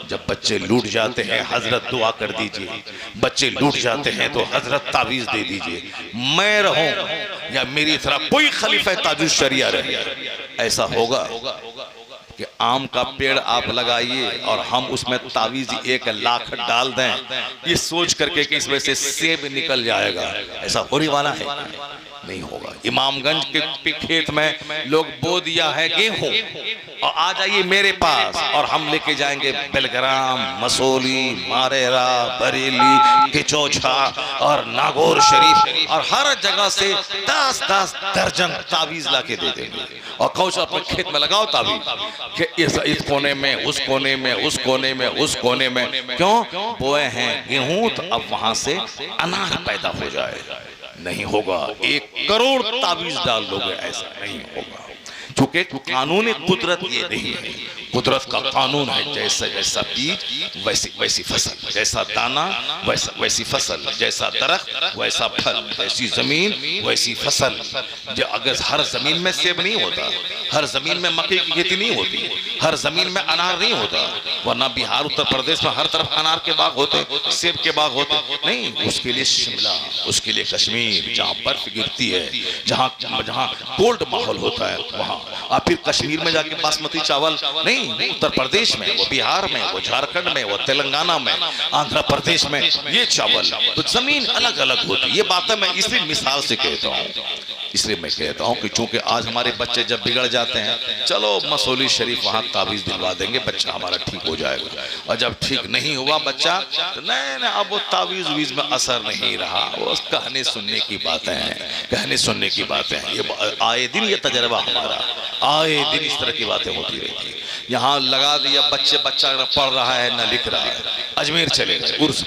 जब बच्चे लूट जाते हैं हजरत दुआ कर दीजिए, बच्चे लूट जाते हैं तो हजरत तावीज दे दीजिए, मैं रहूं या मेरी तरह कोई खलीफा ताजुल शरिया रहे। ऐसा होगा कि आम का पेड़ आप लगाइए और हम उसमें तावीज 1 लाख डाल दें, ये सोच करके कि इसमें से सेब निकल जाएगा, ऐसा होने वाला है? नहीं होगा। इमामगंज के खेत में लोग बो दिया है गेहूं, और आ जाइए मेरे पास और हम लेके जाएंगे बेलग्राम, मसोली, मारेरा, बरेली, किचौछा और नागौर शरीफ और हर जगह से 10-10 दर्जन तावीज ला के दे देंगे और कौश अपने खेत में लगाओ तावीज कि इस कोने में, उस कोने में, उस कोने में, उस कोने में। क्यों बोए हैं गेहूं तो अब वहां से अनार पैदा हो जाएगा। नहीं होगा। 1 करोड़ तावीज डाल दोगे, ऐसा नहीं होगा, क्योंकि कानून कुदरत ये नहीं है। कुदरत का कानून है जैसा जैसा बीज वैसी वैसी फसल, जैसा दाना वैसी फसल, जैसा दरख्त वैसा फल, जैसी जमीन वैसी फसल। अगर हर जमीन में सेब नहीं होता, हर जमीन में मक्के की खेती नहीं होती, हर जमीन में अनार नहीं होता, वरना बिहार उत्तर प्रदेश में हर तरफ अनार के बाग होते, सेब के बाग होते। नहीं, उसके लिए शिमला, उसके लिए कश्मीर, जहाँ बर्फ गिरती है, जहाँ जहाँ कोल्ड माहौल होता है वहाँ। और फिर कश्मीर में जाके बासमती चावल नहीं, उत्तर प्रदेश में, वो बिहार में, वो झारखंड में, वो तेलंगाना में, आंध्र प्रदेश में ये चावल। तो जमीन अलग अलग होती है। ये बातें मैं इसलिए मिसाल से कहता हूँ, इसलिए मैं कहता हूँ कि चूंकि आज हमारे बच्चे जब बिगड़ जाते हैं, चलो मसोली शरीफ वहाँ तावीज दिलवा देंगे, बच्चा हमारा ठीक हो जाएगा। और जब ठीक नहीं हुआ बच्चा तो नहीं, अब वो तावीज वीज में असर नहीं रहा, वो कहने सुनने की बातें हैं, कहने सुनने की बातें हैं। ये आए दिन ये तजर्बा हमारा, आए दिन इस तरह की बातें होती रहती है। यहाँ लगा दिया बच्चा न पढ़ रहा है न लिख रहा है, अजमेर चले गए उर्स,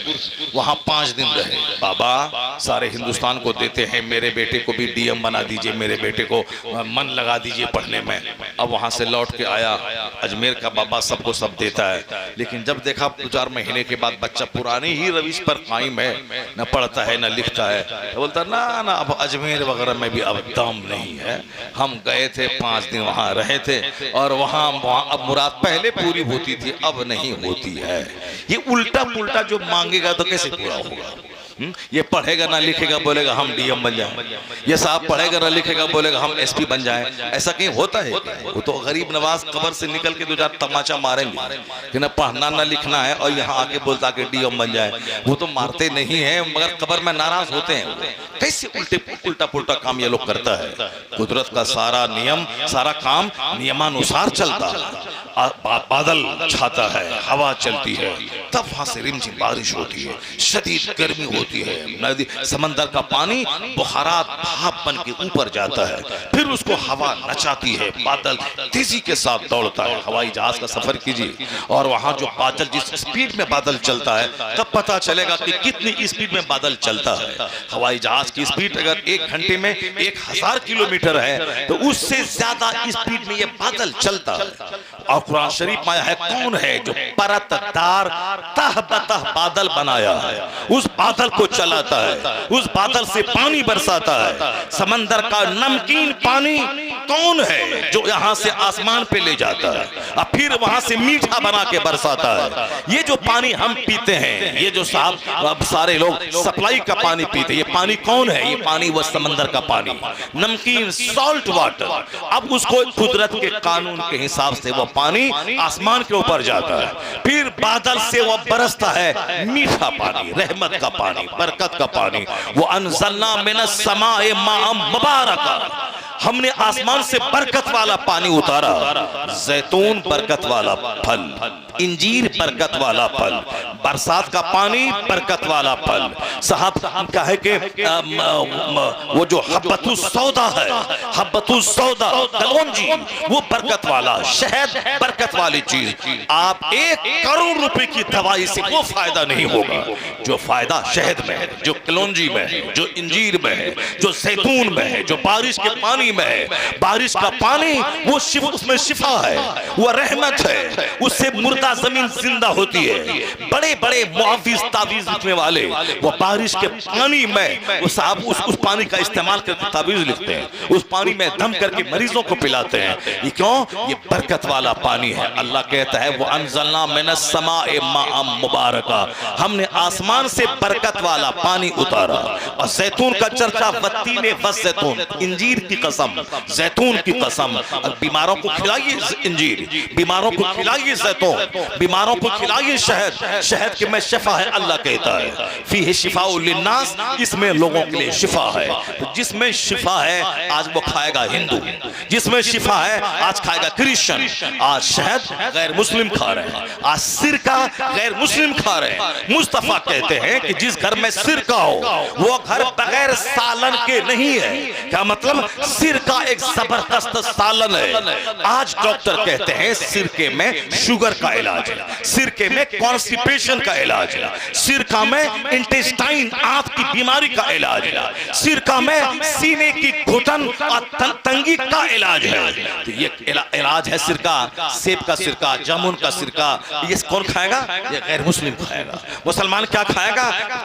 वहाँ 5 दिन रहे। बाबा सारे हिंदुस्तान को देते हैं, मेरे बेटे को भी डीएम बना दीजिए, मेरे बेटे को मन लगा दीजिए पढ़ने में। अब वहाँ से लौट के आया, अजमेर का बाबा सबको सब देता है, लेकिन जब देखा 2-4 महीने के बाद बच्चा पुरानी ही रविश पर कायम है, न पढ़ता है न लिखता है, तो बोलता ना ना अब अजमेर वगैरह में भी अब दम नहीं है। हम गए थे 5 दिन वहाँ रहे थे, और वहाँ अब मुराद पहले पूरी होती थी, अब नहीं होती है। ये उल्टा पुल्टा जो मांगेगा तो कैसे पूरा होगा? ये पढ़ेगा ना लिखेगा बोलेगा हम डीएम बन जाएं, ये साहब पढ़ेगा ना लिखेगा बोलेगा हम एसपी बन जाएं। ऐसा कहीं होता है? वो तो गरीब नवाज कब्र से निकल के 2-4 तमाचा मारेंगे कि ना पढ़ना ना लिखना है और यहाँ आके बोलता कि डीएम बन जाए। वो तो मारते नहीं है मगर कब्र में नाराज होते हैं। कैसे उल्टा पुल्टा काम ये लोग करता है? कुदरत का सारा नियम, सारा काम नियमानुसार चलता है। बादल छाता है, हवा चलती है, तब वहां से रिमझिम बारिश होती है, शदीद गर्मी होती है, नदी समंदर का पानी बुखारात भाप बन के ऊपर जाता है, फिर उसको हवा नचाती है, बादल तेजी के साथ दौड़ता है। हवाई जहाज का सफर कीजिए और वहां जो बादल, जिस स्पीड में बादल चलता है, तब पता चलेगा कि कितनी स्पीड में बादल चलता है। हवाई जहाज की स्पीड अगर 1 घंटे में 1000 किलोमीटर है तो उससे ज्यादा स्पीड में ये बादल चलता है। और कुरान शरीफ में है, कौन है जो परतदार तह बतह बादल बनाया है, उस बादल को चलाता है, उस बादल से पानी बरसाता है। समंदर का नमकीन पानी कौन है जो यहाँ से आसमान पे ले जाता है और फिर वहां से मीठा बना के बरसाता है। ये जो पानी हम पीते हैं, ये जो साहब सारे लोग सप्लाई का पानी पीते हैं, ये पानी कौन है? ये पानी वो समंदर का पानी, नमकीन सॉल्ट वाटर। अब उसको कुदरत के कानून के हिसाब से वो पानी आसमान के ऊपर जाता है, फिर बादल से वो बरसता है मीठा पानी, रहमत का पानी, बरकत का पानी। वो अनज़लना मिनस समाए माअम मुबारका, हमने आसमान से बरकत वाला पानी उतारा, जैतून बरकत वाला फल, इंजीर बरकत वाला फल, बरसात का पानी बरकत वाला फल। साहब क्या है कि वो जो हब्बतुस सौदा है, हब्बतुस सौदा कलौंजी, वो बरकत वाला, शहद बरकत वाली चीज। आप 1 करोड़ रुपए की दवाई से वो फायदा नहीं होगा जो फायदा शहद में है, जो कलौंजी में है, जो इंजीर में है, जो जैतून में है, जो बारिश के पानी में है। बारिश का पानी वो उसमें शिफा है, वो रहमत है, उससे मुर्दा जमीन जिंदा होती है। बड़े बड़े बड़े मुआविज तावीज लिखने वाले वो बारिश के पानी में वो साहब उस पानी का इस्तेमाल करके तावीज लिखते हैं, उस पानी में दम करके मरीजों को पिलाते हैं। ये क्यों? ये बरकत वाला पानी है। अल्लाह कहता है वो अनज़लना मिनस समाए माअम मुबारका, हमने आसमान से बरकत वाला पानी उतारा। और जैतून का चर्चा वत्तीने वज़ैतून, इंजीर की कसम, जैतून की कसम। बीमारों को खिलाइए इंजीर, बीमारों को खिलाइए जैतून, बीमारों को खिलाइए शहद, शहद के में शिफा है। अल्लाह कहता है फीहि शिफाउल लिन्नास, इसमें लोगों के लिए शिफा है। तो जिसमें शिफा है आज वो खाएगा हिंदू, जिसमें शिफा है आज खाएगा क्रिश्चियन। आज शहद गैर मुस्लिम खा रहे हैं, आज सिरका गैर मुस्लिम खा रहे हैं। मुस्तफा कहते हैं कि जिस घर में सिरका हो वो घर बगैर सालन के नहीं है। क्या मतलब? सिरका एक जबरदस्त सालन है। आज डॉक्टर कहते हैं सिरके में शुगर का इलाज है, सिरके में कॉन्स्टिपेशन का इलाज है, सिरका में इंटेस्टाइन आंत की बीमारी का इलाज है, सिरका में सीने की घुटन और तंगी का इलाज है। तो ये इलाज है सिरका। सेब का सिरका, जामुन का सिरका, ये कौन खाएगा? ये गैर मुस्लिम खाएगा। मुसलमान क्या खाएगा?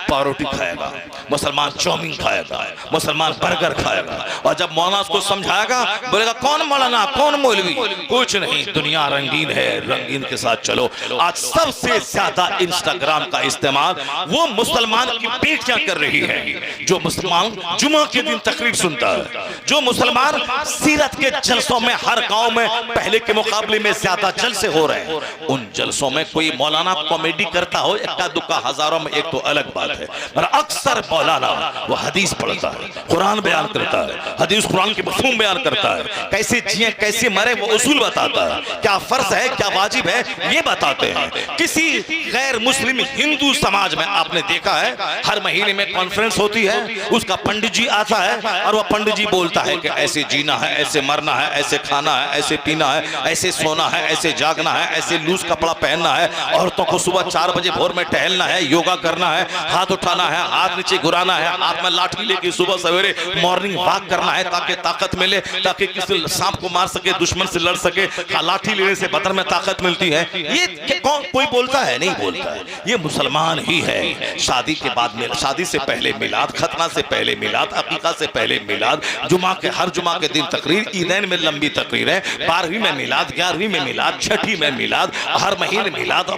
पारोटी खाएगा, मुसलमान चाउमीन खाएगा, मुसलमान बर्गर खाएगा। और जब मौलाना उसको समझाएगा बोलेगा कौन मौलाना, कौन मौलवी? कुछ नहीं, दुनिया रंगीन है, रंगीन के साथ चलो। आज सबसे ज्यादा इंस्टाग्राम का इस्तेमाल वो मुसलमान की बेटियां कर रही है। जो मुसलमान जुमा के दिन तकरीर सुनता है, जो मुसलमान सीरत के जलसों में हर गांव में पहले के मुकाबले में ज्यादा जलसे हो रहे हैं, उन जलसों में कोई मौलाना कॉमेडी करता हो इक्का दुक्का हजारों में एक तो अलग बात है, पर अक्सर मौलाना वो हदीस पढ़ता है, कुरान बयान करता है, हदीस कुरान के मफ़हूम बयान करता है, कैसे जिए कैसे मरे वो उसूल बताता है, क्या फर्ज है क्या वाजिब है ये बताते हैं। किसी गैर मुस्लिम हिंदू समाज में आपने देखा है हर महीने में कॉन्फ्रेंस होती है, उसका पंडित जी आता है और वह पंडित जी बोलता है कि ऐसे जीना है, ऐसे मरना है, ऐसे खाना है, ऐसे पीना है, ऐसे सोना है, ऐसे जागना है, ऐसे लूज कपड़ा पहनना है, औरतों को सुबह 4 बजे भोर में टहलना है, योगा करना है, हाथ उठाना है, हाथ नीचे घुराना है, हाथ में लाठी लेके सुबह सवेरे मॉर्निंग वॉक करना है ताकि ताकत मिले, ताकि किसी सांप को मार सके, दुश्मन से लड़ सके। लाठी लेने से बदन में ताकत मिलती है। ये कौन कोई बोलता है? नहीं बोलता है, ये मुसलमान ही है। शादी के बाद में, शादी से पहले मिलाद, खतना से पहले मिलाद, अकीका से पहले मिलाद, जुमा के हर जुमा के दिन तकरीर, ईदैन में लंबी तकरीर है, 12वीं में मिलाद, 11वीं में मिलाद, 6ठी में मिलाद, हर महीने मिलाद,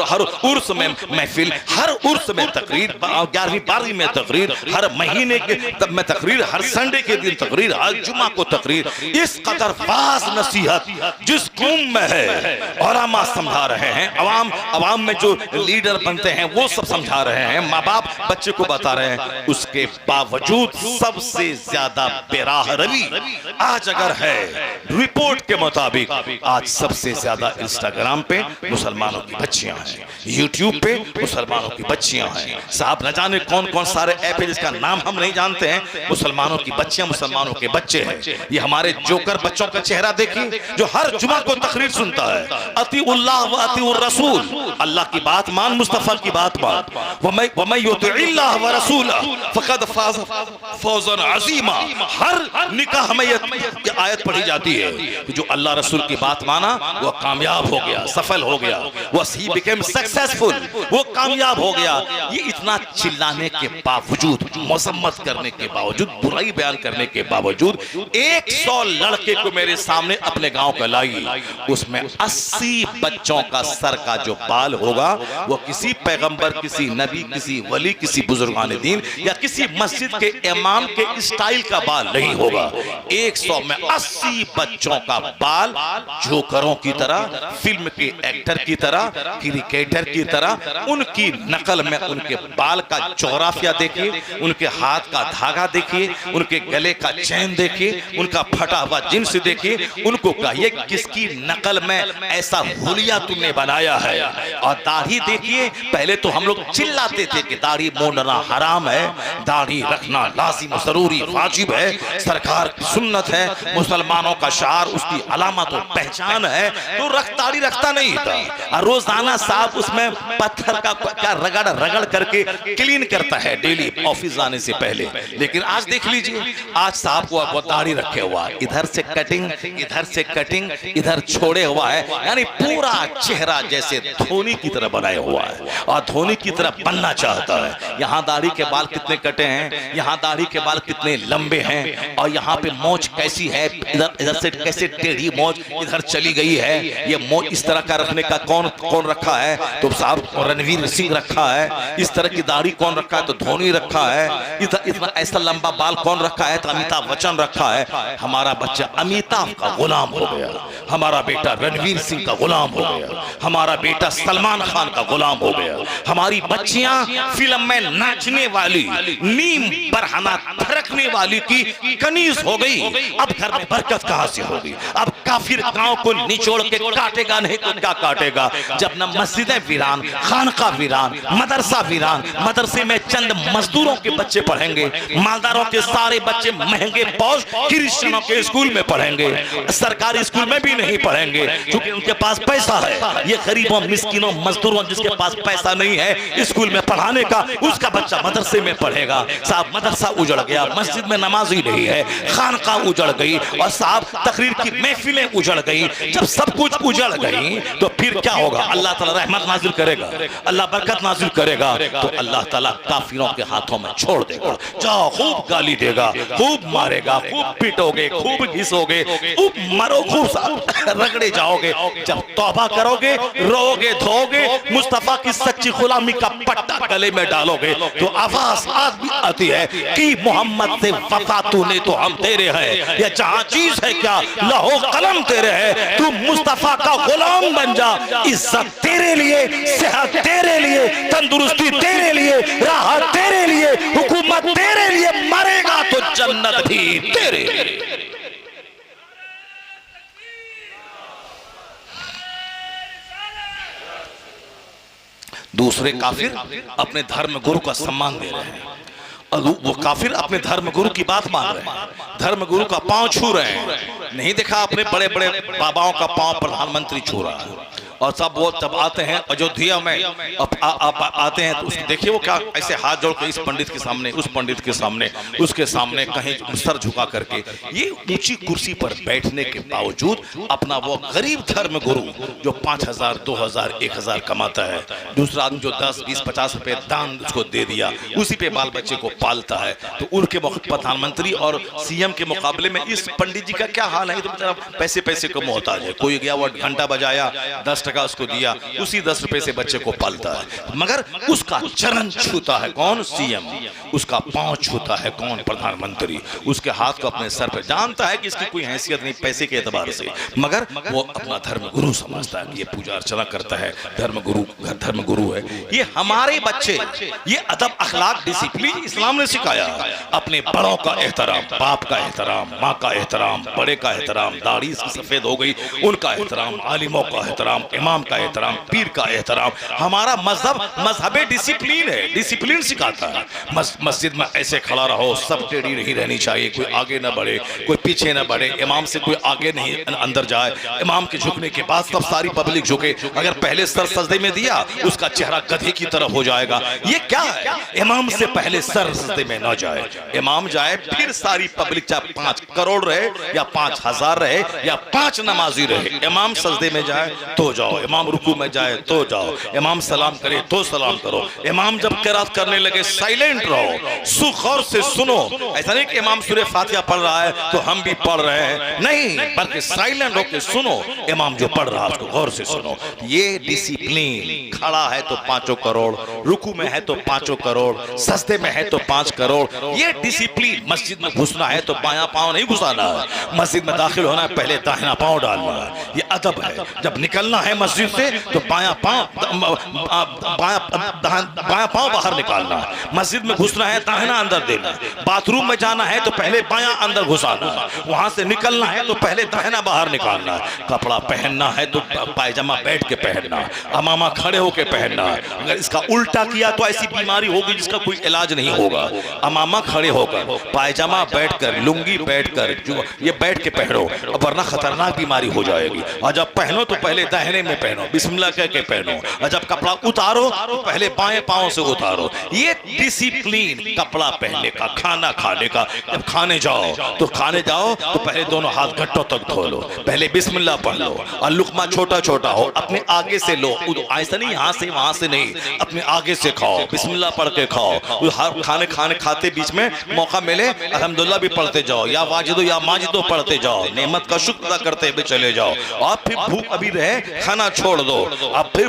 हर उर्स में महफिल, हर उर्स में तकरीर, 11वीं 12वीं में तकरीर, हर महीने के तब में तकरीर, हर संडे के दिन तकरीर, हर जुमा को तकरीर। इस कदर वाज नसीहत जिस कौम में है उलमा समझा रहे हैं, अवाम में जो लीडर बनते हैं वो सब समझा रहे हैं, माँ बाप बच्चे को बता रहे हैं, उसके बावजूद सबसे ज्यादा बेराह रवी आज अगर है रिपोर्ट के मुताबिक आज सबसे ज्यादा इंस्टाग्राम पे मुसलमानों की बच्चियां हैं, यूट्यूब पे मुसलमानों की बच्चियां हैं। साहब न जाने कौन कौन सारे ऐप है जिसका नाम हम नहीं जानते हैं, मुसलमानों की बच्चियां, मुसलमानों के बच्चे हैं। ये हमारे जोकर बच्चों का चेहरा देखिए जो हर जुमा को तकरीर सुनता है, अतीउल्लाह व अतीउर रसूल, अल्लाह की बात मान, मुस्तफा की बात मान, वमन युतिइल्लाह व रसूलहु फक़द फाज़ फौज़न अज़ीमा। हर निकाह में ये आयत पढ़ी जाती है कि जो अल्लाह रसूल की बात माना वो कामयाब हो गया, सफल हो गया, वो ही बिकेम सक्सेसफुल, वो कामयाब हो गया। ये इतना चिल्लाने के बावजूद, मसम्मत करने के बावजूद, बुराई बयान करने के बावजूद 100 लड़के को मेरे सामने अपने गांव का लाई, उसमें 80 बच्चों का सर का जो बाल होगा वो किसी पैगंबर, किसी नबी, किसी वली, किसी बुजुर्गान दीन या किसी मस्जिद के इमाम के स्टाइल का बाल नहीं होगा। 100 में 80 बच्चों का बाल जोकरों की तरह, फिल्म के एक्टर की तरह, क्रिकेटर की तरह, उनकी नकल में उनके बाल का जोग्राफिया देखिए, उनके हाथ का धागा देखिए, उनके गले का चैन देखिए, उनका फटा हुआ जिन्स देखिए, उनको कहिए किसकी नकल में ऐसा हुलिया तुमने बनाया है। और दाढ़ी देखिए, पहले तो हम लोग चिल्लाते थे कि दाढ़ी मोड़ना हराम है, दाढ़ी रखना लाजिम जरूरी वाजिब है, सरकार की सुन्नत है, मुसलमानों का शार, उसकी अलामत और पहचान है, तो दाढ़ी रखता नहीं था। और रोजाना साहब उसमें पत्थर का क्या रगड़ रगड़ करके क्लीन करता है डेली ऑफिस जाने से पहले। लेकिन आज देख लीजिए, आज साहब को वो दाढ़ी रखे हुआ, इधर से कटिंग, इधर से कटिंग, इधर छोड़े हुआ है, यानी पूरा चेहरा जैसे धोनी की तरह बनाया हुआ है और धोनी की तरह बनना चाहता है। यहाँ दाढ़ी के बाल कितने कटे हैं, यहाँ दाढ़ी के बाल कितने लंबे हैं, और यहाँ पे मोच कैसी है, इधर से कैसे टेढ़ी मोच इधर चली गई है। ये मोच इस तरह का रखने का कौन कौन रखा है? तो साहब रणवीर सिंह रखा है। इस तरह की दाढ़ी कौन रखा है? तो धोनी रखा है। इतना ऐसा लंबा बाल कौन रखा है? तो अमिताभ बच्चन रखा है। हमारा बच्चा अमिताभ का गुलाम हो गया, हमारा बेटा रणवीर सिंह का गुलाम हो गया, हमारा बेटा सलमान खान का गुलाम हो गया, हमारी बच्चियां फिल्म में नाचने वाली, नीम बरहना फरकने वाली की कनीज हो गई। अब घर में बरकत कहां से होगी? अब काफिर गांव को निचोड़ के काटेगा नहीं तो क्या काटेगा? जब न मस्जिदें वीरान, खानका वीरान, मदरसा वीरान, मदरसे में चंद मजदूरों के बच्चे पढ़ेंगे, मालदारों के सारे बच्चे महंगे पौष क्रिश्चियनों के स्कूल में पढ़ेंगे, सरकारी स्कूल में भी नहीं पढ़ेंगे क्योंकि उनके पास पैसा है। ये गरीबों, मिस्किनों, मजदूरों जिसके पास पैसा नहीं है स्कूल में पढ़ाने का, उसका बच्चा मदरसे में पढ़ेगा। साहब मदरसा उजड़ गया, मस्जिद में नमाज ही नहीं है, खानका उजड़ गई, और साहब तकरीर की महफिलें उजड़ गई। जब सब कुछ उजड़ गई तो फिर क्या होगा? अल्लाह ताला रहमत नाजिल करेगा, अल्लाह बरकत नाजिल करेगा, तो अल्लाह ताला काफिरों के हाथों में छोड़ देगा। जाओ, खूब गाली देगा, खूब मारेगा, खूब पीटोगे, खूब घिसोगे, खूब मरो, खूब रगड़े जाओगे। जब तौबा करोगे, रोगे, धोगे, मुस्तफा की सच्ची गुलामी का पट्टा गले में डालोगे तो आवाज आती है कि मोहम्मद से वफा तूने तो हम तेरे हैं, या जहां चीज है क्या लहो कलम तेरे है, तू मुस्तफा का गुलाम बन जा। इज्जत तेरे लिए, सेहत तेरे लिए, तंदुरुस्ती तेरे लिए, राहत तेरे लिए, हुकूमत तेरे लिए, मरेगा तो जन्नत भी तेरे लिए। दूसरे काफिर अपने धर्म गुरु का सम्मान दे रहे हैं, और वो काफिर अपने धर्म गुरु की बात मान रहे हैं, धर्म गुरु का पांव छू रहे हैं। नहीं देखा अपने बड़े बड़े बाबाओं का पांव प्रधानमंत्री छू रहा है, और सब वो तब आते हैं अयोध्या में, आते हैं तो देखिए वो क्या ऐसे हाथ जोड़ के इस पंडित के सामने, उस पंडित के सामने, उसके सामने कहीं सर झुका करके, ये ऊंची कुर्सी पर बैठने के बावजूद अपना वो गरीब धर्म गुरु जो 5,000, 2,000, 1,000 कमाता है, दूसरा आदमी जो 10, 20, 50 रुपए दान उसको दे दिया, उसी पे बाल बच्चे को पालता है, तो उनके प्रधानमंत्री और सीएम के मुकाबले में इस पंडित जी का क्या हाल है? तो पैसे पैसे को मोहताज है। कोई गया वो घंटा बजाया, 10 टका उसको दिया, उसी 10 रुपए से बच्चे को पालता है, मगर उसका चरण छूता है कौन? सीएम। उसका पांव छूता है कौन? प्रधानमंत्री। उसके हाथ को अपने सर पर, जानता है कि इसकी कोई हैसियत नहीं पैसे के एतबार से, मगर वो अपना धर्म गुरु समझता है कि ये पूजा अर्चना करता है, धर्म गुरु है। ये हमारे बच्चे, ये अदब, अखलाक, डिसिप्लिन इस्लाम ने सिखाया। अपने बड़ों का एहतराम, बाप का एहतराम, माँ का एहतराम, बड़े का एहतराम, दाढ़ी सफेद हो गई उनका एहतराम, आलिमों का एहतराम, इमाम का एहतराम, पीर का एहतराम। हमारा मजहब डिसिप्लिन है, डिसिप्लिन सिखाता है। मस्जिद में ऐसे खड़ा रहो, सब टेढ़ी नहीं रहनी चाहिए, कोई आगे ना बढ़े, कोई पीछे ना बढ़े, इमाम से कोई आगे नहीं अंदर जाए, इमाम के झुकने के बाद सब सारी पब्लिक झुके। अगर पहले सर सजदे में दिया उसका चेहरा गधे की तरह हो जाएगा। ये क्या है? इमाम से पहले सर सजदे में ना जाए, इमाम जाए फिर सारी पब्लिक, चाहे 5 करोड़ रहे या 5,000 रहे या 5 नमाजी रहे, इमाम सजदे में जाए तो जाओ, इमाम रुकू में जाए तो जाओ, इमाम सलाम करे तो सलाम करो। इमाम जब किरात करने लगे साइलेंट रहो, सुखौर से सुनो। ऐसा नहीं कि इमाम सूरह फातिहा पढ़ रहा है तो हम भी पढ़ रहे हैं, नहीं, बल्कि साइलेंट होकर सुनो, इमाम जो पढ़ रहा है उसको गौर से सुनो। ये डिसिप्लिन। खड़ा है तो 5 करोड़, रुकू में है तो 5 करोड़, सजदे में है तो 5 करोड़, ये डिसिप्लिन। मस्जिद में घुसना है तो बायां पांव नहीं घुसाना है, मस्जिद में दाखिल होना है पहले दाहिना पांव डालना है, ये अदब है। जब निकलना है मस्जिद से तो बायां पांव बाहर निकालना है, मस्जिद में घुसना है दाहिना अंदर देना, बाथरूम में जाना है तो पहले बायां अंदर घुसाना, वहां से निकलना है तो पहले दाहिना बाहर निकालना, कपड़ा पहनना है तो पायजामा बैठ के पहनना, अमामा खड़े होके पहनना। अगर इसका उल्टा किया तो ऐसी बीमारी होगी जिसका कोई इलाज नहीं होगा। अमामा खड़े होकर, पायजामा बैठकर, लुंगी बैठकर, जो ये बैठ के पहनो, वरना खतरनाक बीमारी हो जाएगी। और जब पहनो तो पहले दाहिने में पहनो, बिस्मिल्लाह कह के पहनो, और जब कपड़ा उतारो तो पहले बाएं पांव से उतारो। ये डिसिप्लिन कपड़ा पहनने का, खाना खाने का। जब खाने जाओ तो पहले दोनों हाथ घट्टों तक धो लो, पहले बिस्मिल्लाह पढ़ लो, और लुकमा छोटा छोटा हो, अपने आगे से लो, ऐसा नहीं यहाँ से वहां से नहीं, अपने आगे से खाओ, बिस्मिल्लाह पढ़ के खाओ। हर खाने खाते बीच में मौका मिले अल्हम्दुलिल्लाह भी पढ़ते जाओ, या वाजिदो या माजिदो पढ़ते जाओ, नेमत का शुक्र अदा करते हुए चले जाओ। और फिर भूख अभी रहे, खाना छोड़ दो, अब फिर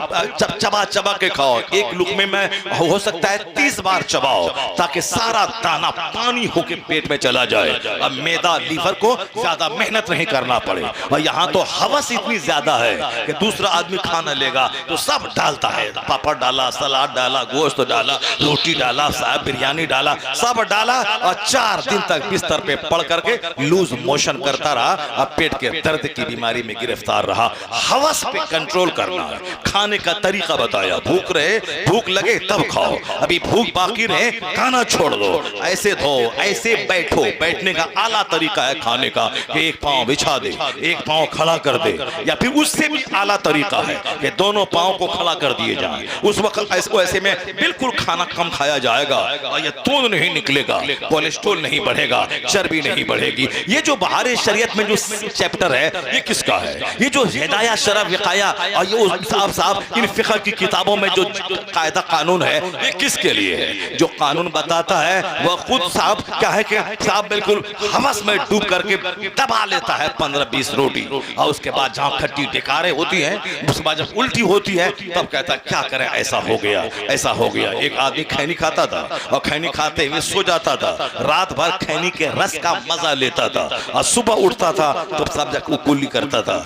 चबा के खाओ। एक लुकमे में हो सकता है 30 बार चबाओ, ताकि सारा दाना पानी होके पेट में चला जाए। अब मैदा लीवर को ज्यादा मेहनत नहीं करना पड़े। और यहाँ तो हवस इतनी ज्यादा है कि दूसरा आदमी खाना लेगा तो सब डालता है, पापड़ डाला, सलाद डाला, गोश्त डाला, रोटी डाला, साहब बिरयानी डाला, सब डाला, और 4 दिन तक बिस्तर पे पड़ करके लूज मोशन करता रहा। अब पेट के दर्द की बीमारी में गिरफ्तार रहा। हवस पे कंट्रोल करना है। खाने का तरीका बताया, भूख रहे, भूख लगे तब खाओ, अभी भूख बाकी रहे खाना छोड़ दो, ऐसे धो, ऐसे बैठो। बैठने का आला तरीका है खाने का कि एक पांव बिछा दे, एक पांव खड़ा कर दे, या फिर उससे भी आला तरीका है कि दोनों पांव को खड़ा कर दिए जाए। उस वक्त ऐसे में बिल्कुल खाना कम खाया जाएगा, और ये तून नहीं निकलेगा, कोलेस्ट्रॉल नहीं बढ़ेगा, चर्बी नहीं बढ़ेगी। ये जो बाहर शरीयत में जो चैप्टर है, ये किसका है? ये जो हिदाया शरअ विकाया, और ये साहब इन फिक़ह की किताबों में जो कायदा कानून है, ये किसके लिए है? जो कानून बताता है वह खुद साहब क्या है कि साहब बिल्कुल हवस में डूब करके दबा लेता है 15-20 रोटी, और उसके बाद जहां खट्टी डिकारें होती हैं, उसके बाद जब उल्टी होती है तब कहता है क्या करें, ऐसा हो गया, ऐसा हो गया। एक आदमी खैनी खाता था और खैनी खाते हुए सो जाता था, रात भर खैनी के रस का मजा लेता था, और सुबह उठता था तो सब जगह कुल्ली करता था।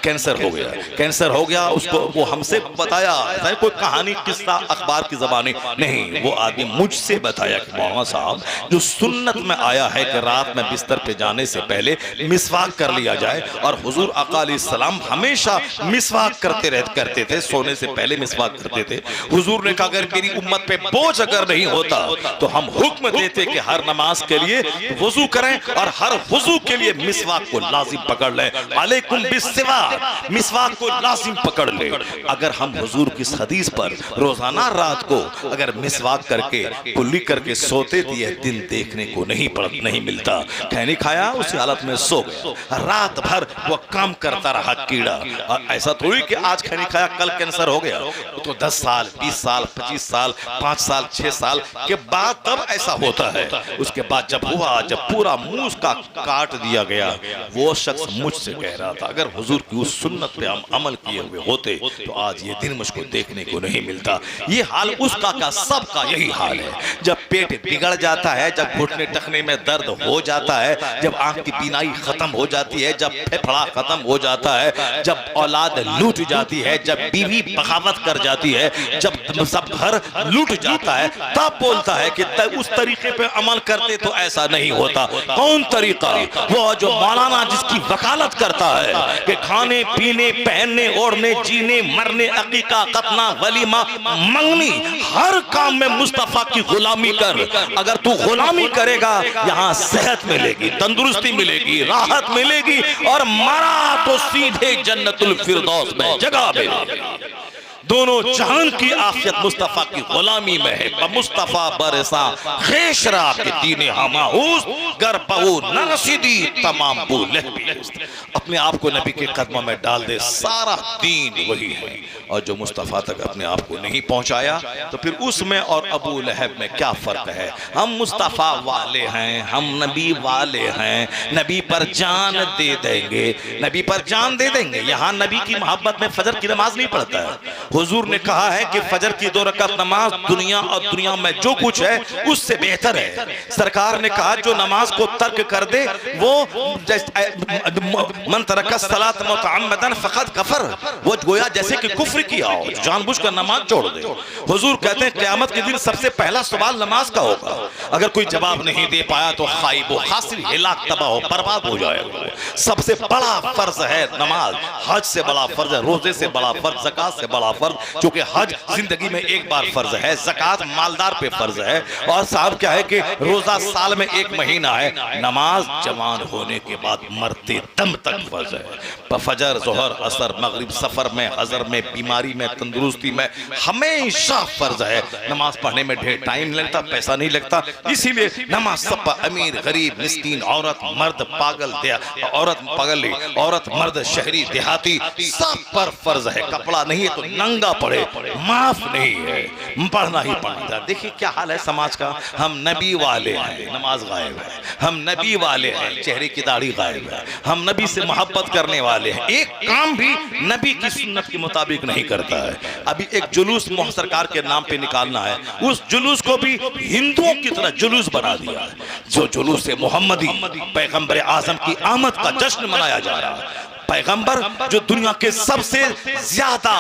कैंसर हो गया, कैंसर हो गया उसको। वो हमसे बताया, ऐसा कोई कहानी किस्सा अखबार की ज़बानी नहीं, वो आदमी मुझसे बताया कि मौलाना साहब जो सुन्नत में आया है कि रात में बिस्तर पे जाने से पहले मिसवाक कर लिया जाए, और हुजूर आका अलैहिस्सलाम हमेशा मिसवाक करते थे, सोने से पहले मिसवाक करते थे। हुजूर ने कहा अगर मेरी उम्मत पे बोझ अगर नहीं होता तो हम हुक्म देते कि हर नमाज के लिए वुजू करें, और हर वुजू के लिए मिसवाक को लाजिम पकड़ लें। अलैकुम बिस्सिवाक, मिसवाक को लाजिम पकड़ ले। अगर हम हुजूर की हदीस पर रोजाना रात को अगर मिसवाक करके कुल्ली करके सोते तो यह दिन देखने को नहीं मिलता। खैनी खाया, उसी हालत में सो गया, रात भर वो काम करता रहा कीड़ा। और ऐसा थोड़ी कि आज खैनी खाया कल कैंसर हो गया, तो 10 साल 20 साल 25 साल 5 साल 6 साल के बाद तब ऐसा होता है। उसके बाद जब हुआ, जब पूरा मुंह का काट दिया गया, वो शख्स मुझसे कह रहा था अगर हुजूर की उस सुन्नत पे हम अमल किए हुए होते तो आज ये दिन मुझको देखने को नहीं मिलता। ये हाल उसका का सबका यही हाल है। जब पेट बिगड़ जाता है, जब घुटने टखने में दर्द हो जाता है, जब आंख की बीनाई खत्म हो जाती है, जब फेफड़ा खत्म हो जाता है, जब औलाद लूट जाती है, जब बीवी बगावत कर जाती है, जब सब घर लूट जाता है, तब बोलता है कि उस तरीके पे अमल करते तो ऐसा नहीं होता। कौन तरीका? वो जो मौलाना जिसकी वकालत करता है कि खाने पीने पहनने ओढ़ने जीने मरने अकीका खतना वलीमा मंगनी हर काम में मुस्तफा की गुलामी कर। अगर तू गुलामी करेगा यहाँ सेहत मिलेगी, तंदुरुस्ती मिलेगी, राहत मिलेगी, और मरा तो सीधे जन्नतुल फिरदौस में जगह मिलेगी। दोनों जहान की आफियत मुस्तफा की गुलामी में है। मुस्तफा बरसा खेशरा के दीने हमाऊस गर पहू नरसिदी तमाम बोले। अपने आप को नबी के कदमों में डाल दे, सारा दीन वही है। और जो मुस्तफा तक अपने आप को नहीं पहुंचाया तो फिर उसमें और अबू लहब में क्या फर्क है? हम मुस्तफा वाले हैं, हम नबी वाले हैं, नबी पर जान दे देंगे, नबी पर जान दे देंगे। यहाँ नबी की मोहब्बत में फजर की नमाज नहीं पढ़ता है। हुजूर ने कहा है कि फजर की 2 रकात नमाज दुनिया और दुनिया में जो कुछ है उससे बेहतर है। सरकार ने कहा जो नमाज को तर्क कर दे वो मन तरका सलात मुतअम्मदन फक़द कफर, वो गोया जैसे कि कुफ्र किया हो, जानबूझकर नमाज छोड़ दे। हुजूर कहते हैं क़यामत के दिन सबसे पहला सवाल नमाज का होगा। अगर कोई जवाब नहीं दे पाया तो खाइब खासिर हिलाक तबाह हो बर्बाद हो जाएगा। सबसे बड़ा फर्ज है नमाज, हज से बड़ा फर्ज है, रोजे से बड़ा फर्ज, ज़कात से बड़ा फर्ज फर्ज, चूंकि हज जिंदगी में एक बार फर्ज है, ज़कात मालदार पे फर्ज है, और साहब क्या है कि रोजा साल में एक महीना है, नमाज जवान होने के बाद मरते दम तक फर्ज है। फजर, जोहर, असर, मगरिब, सफर में, हजर में, बीमारी में, तंदुरुस्ती में हमेशा फर्ज है। नमाज पढ़ने में ढेर टाइम लगता, पैसा नहीं लगता, इसीलिए नमाज सब पर, अमीर गरीब मिस्कीन, औरत मर्द, पागल औरत पागल, औरत मर्द, शहरी देहाती, सब पर फर्ज है। कपड़ा नहीं है तो नंगा पड़े, माफ नहीं है, पढ़ना ही पड़ता। देखिए क्या हाल है समाज का। हम नबी वाले हैं, नमाज गायब है। हम नबी वाले हैं, चेहरे की दाढ़ी गायब है। हम नबी से मोहब्बत करने वाले हैं, एक काम भी नबी की सुन्नत के मुताबिक नहीं करता है। अभी एक जुलूस मोह सरकार के नाम पे निकालना है, उस जुलूस को भी हिंदुओं की तरह जुलूस बना दिया है। जो जुलूस से मोहम्मदी पैगंबर आजम की आमद का जश्न मनाया जा रहा है। पैगंबर जो दुनिया के सबसे ज्यादा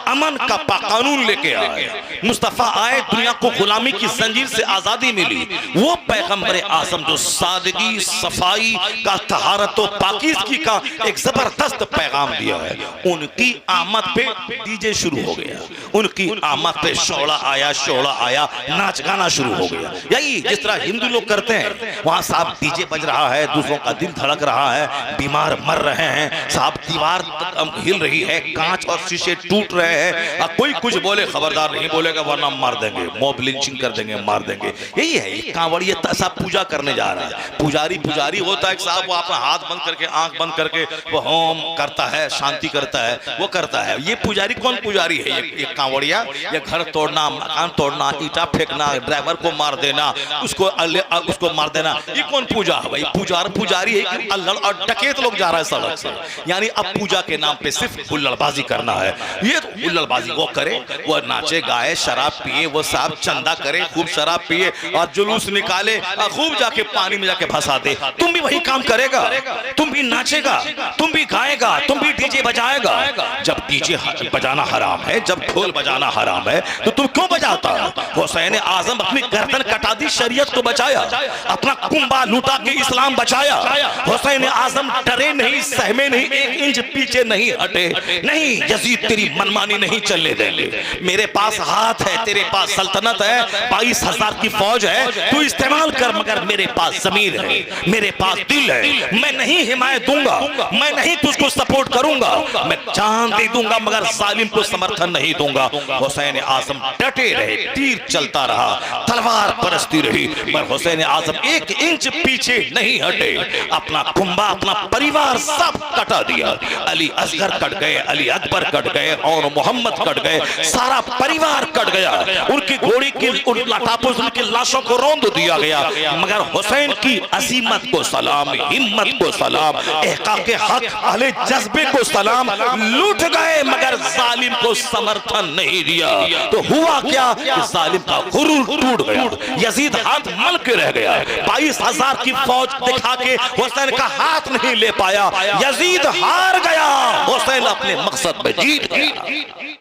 अमन का कानून लेके आए, मुस्तफा आए, दुनिया को गुलामी की जंजीर से आजादी मिली, वो पैगंबर आजम जो सादगी, सफाई का, तहारत और पाकीज़गी का एक जबरदस्त पैगाम दिया है, उनकी आमद पे डीजे शुरू हो गया, उनकी आमद पे शोला आया, नाच गाना शुरू हो गया। यही जिस तरह हिंदू लोग करते हैं, वहां साहब डीजे बज रहा है, दूसरों का दिल धड़क रहा है, बीमार मर रहे हैं, साहब दीवार हिल रही है, कांच और शीशे टूट रहे हैं, कोई कुछ बोले खबरदार नहीं बोलेगा वरना मार देंगे, मॉब लिंचिंग कर देंगे, मार देंगे। यही है ये कांवड़िया साहब पूजा करने जा रहा है। पुजारी होता है साहब, वो अपना हाथ बंद करके, आंख बंद करके वो होम करता है, शांति करता है, वो करता है। ये पुजारी कौन पुजारी है? ये कांवड़िया, ये घर तोड़ना, मकान तोड़ना, ईटा फेंकना, ड्राइवर को मार देना, उसको मार देना, ये कौन पूजा है भाई? पुजारी है कि अल्लाह और डकैत लोग जा रहा है सड़क से। यानी अब पूजा के नाम पे सिर्फ हुल्लड़बाजी करना है। ये तो हुल्लड़बाजी वो करे, वो नाचे गाए, शराब पिए, वो साहब चंदा करे, खूब शराब पिए और जुलूस निकाले और खूब जाके पानी में जाके फंसा दे। तुम भी वही काम करेगा, तुम भी नाचेगा, तुम भी गाएगा, तुम भी डीजे बजाएगा। जब डीजे बजाना हराम है, जब ढोल बजाना हराम है, तो तुम क्यों बजाता? हुसैन आजम अपनी गर्दन कटा दी, शरीयत को बचाया, अपना कुंबा लूटा के इस्लाम बचाया। हुसैन आजम डरे नहीं, सहमे नहीं, एक इंच पीछे नहीं हटे। नहीं, यजीद तेरी मनमानी नहीं चलने देंगे। मेरे पास हाथ है, तेरे पास सल्तनत है, 22,000 की फौज है, तू इस्तेमाल कर, मगर मेरे पास जमीर है, मेरे पास दिल है। मैं नहीं हिमायत दूंगा, मैं नहीं तुझको सपोर्ट करूंगा, मैं जान दे दूंगा मगर जालिम को समर्थन नहीं दूंगा। हुसैन आजम डटे रहे, तीर चलता रहा, तलवार बरसती रही, पर हुसैन आजम एक इंच पीछे नहीं हटे। अपना कुंबा, अपना परिवार सब कटा दिया। अली असगर कट गए, अली अकबर कट गए और मोहम्मद कट गए, सारा परिवार कट गया। उनकी घोड़ी की उनकी लाशों को रौंद दिया गया, मगर हुसैन की अजीमत को सलाम, हिम्मत को सलाम, इहकाक हक, अहले जज्बे को सलाम। लूट गए मगर जालिम को समर्थन नहीं दिया। तो हुआ क्या कि जालिम का गुरूर टूट गया, यजीद हाथ मल के रह गया। 22,000 की फौज दिखा के हुसैन का हाथ नहीं ले पाया, यजीद हार गया, हुसैन अपने मकसद में जीत गया।